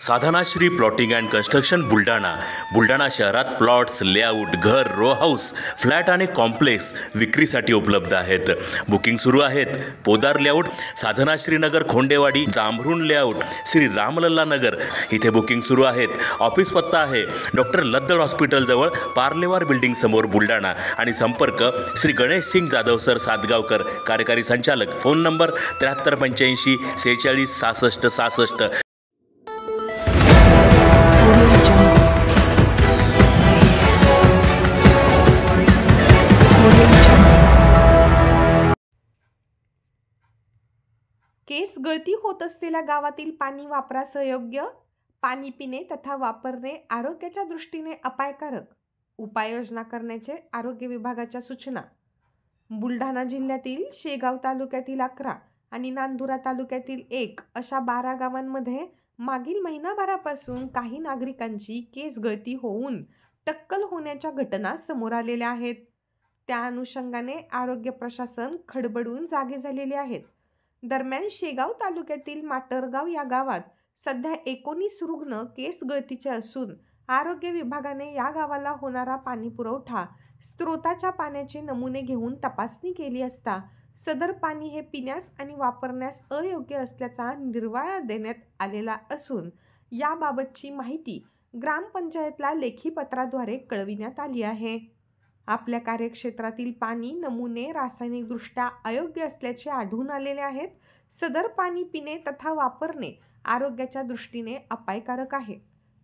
Sadhanashri plotting and construction Buldhana शहरात plots, layout, घर, row house, flat आणि कॉम्प्लेक्स विक्रीसाठी उपलब्ध आहेत. बुकिंग सुरू आहेत. पोदार लेआउट, साधनाश्री नगर, खोंडेवाडी, जांभरुण लेआउट, श्री रामलल्ला नगर इथे बुकिंग सुरू आहेत. ऑफिस पत्ता आहे डॉक्टर लद्दड हॉस्पिटल जवळ, पार्लेवार बिल्डिंग समोर, बुलढाणा. आणि संपर्क श्री गणेश सिंग जाधव सर सातगावकर, कार्यकारी संचालक. Phone number 7385 46 66 66. केस गळती होत असलेल्या गावातील पाणी वापरास अयोग्य, पाणी पिणे तथा वापरणे आरोग्याच्या दृष्टीने अपायकारक, उपाययोजना करण्याचे आरोग्य विभागाच्या सूचना. बुलढाणा जिल्ह्यातील शेगाव तालुक्यातील 11 आणि नांदुरा तालुक्यातील 1 अशा 12 गावांमध्ये मागील महिनाभरापासून काही नागरिकांची केस गळती होऊन टक्कल होण्याच्या घटना समोर आलेल्या आहेत. त्या अनुषंगाने आरोग्य प्रशासन खडबडून जागे झालेले आहेत. दरम्यान शेगाव तालुक्यातील माटरगाव या गावात सध्या 19 रुग्ण केस गळतीचे असून आरोग्य विभागाने या गावाला होणारा पाणी पुरवठा, स्त्रोताच्या पाण्याचे नमुने घेऊन तपासणी केली असता सदर पाणी हे पिण्यास आणि वापरण्यास अयोग्य असल्याचा निर्वाळा देण्यात आलेला असून याबाबतची माहिती ग्रामपंचायतला लेखी पत्राद्वारे कळविण्यात आली आहे. आपल्या कार्यक्षेत्रातील पाणी नमुने रासायनिकदृष्ट्या अयोग्य असल्याचे आढळून आलेले आहेत. सदर पाणी पिणे तथा वापरणे आरोग्याच्या दृष्टीने अपायकारक आहे.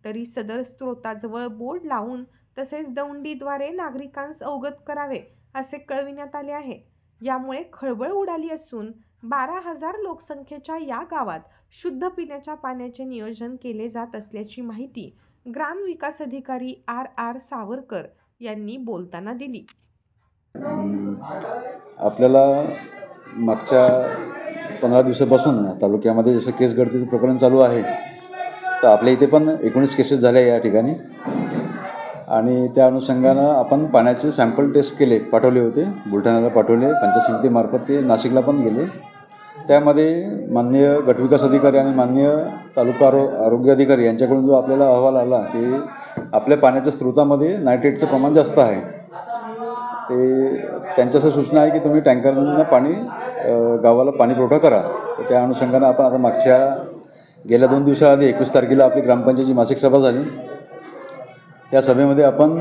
तरी सदर स्त्रोताजवळ बोर्ड लावून तसेच दौंडीद्वारे नागरिकांस अवगत करावे असे कळविण्यात आले आहे. यामुळे खळबळ उडाली असून 12,000 लोकसंख्येच्या या गावात शुद्ध पिण्याच्या पाण्याचे नियोजन केले जात असल्याची माहिती ग्रामविकास अधिकारी R. सावरकर यांनी बोलताना दिली. आपल्याला मागच्या 15 दिवसापासून तालुक्यामध्ये जसं केस गळतीचं प्रकरण चालू आहे, तर आपल्या इथे पण 19 केसेस झाल्या या ठिकाणी. आणि त्या अनुषंगानं आपण पाण्याचे सॅम्पल टेस्ट पाठवले होते, बुलढाण्याला पाठवले, पंचायत समितीमार्फत ते नाशिकला पण गेले. त्यामध्ये माननीय गटविकास अधिकारी आणि माननीय तालुका आरोग्य अधिकारी यांच्याकडून जो आपल्याला अहवाल आला की आपल्या पाण्याच्या स्त्रोतामध्ये नायट्रेटचं प्रमाण जास्त आहे. ते त्यांच्या असं सूचना आहे की तुम्ही टँकरनं पाणी गावाला पाणी पुरवठा करा. तर त्या अनुषंगानं आपण आता गेल्या 2 दिवसाआधी 21 तारखेला आपली ग्रामपंचायतीची मासिक सभा झाली. त्या सभेमध्ये आपण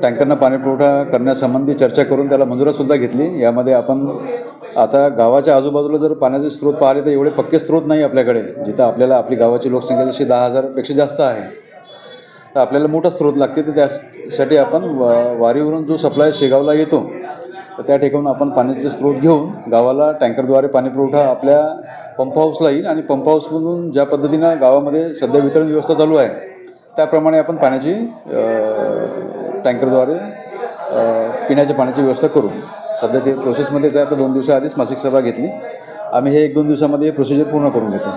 टँकरनं पाणी पुरवठा करण्यासंबंधी चर्चा करून त्याला मंजुरासुद्धा घेतली. यामध्ये आपण आता गावाच्या आजूबाजूला जर पाण्याचे स्रोत पाहिले तर एवढे पक्के स्रोत नाही आपल्याकडे. जिथं आपल्याला आपली गावाची लोकसंख्या जशी 10,000पेक्षा जास्त आहे, तर आपल्याला मोठा स्रोत लागते. तर त्यासाठी आपण वारीवरून जो सप्लाय शेगावला येतो, तर त्या ठिकाणी आपण पाण्याचे स्रोत घेऊन गावाला टँकरद्वारे पाणी पुरवठा आपल्या पंप हाऊसला येईल. आणि पंप हाऊसमधून ज्या पद्धतीनं गावामध्ये सध्या वितरण व्यवस्था चालू आहे, त्याप्रमाणे आपण पाण्याची टँकरद्वारे पिण्याच्या पाण्याची व्यवस्था करू. सध्या ते प्रोसेसमध्येच आहे. तर 2 दिवसाआधीच मासिक सभा घेतली. आम्ही हे 1-2 दिवसामध्ये प्रोसिजर पूर्ण करून घेतो.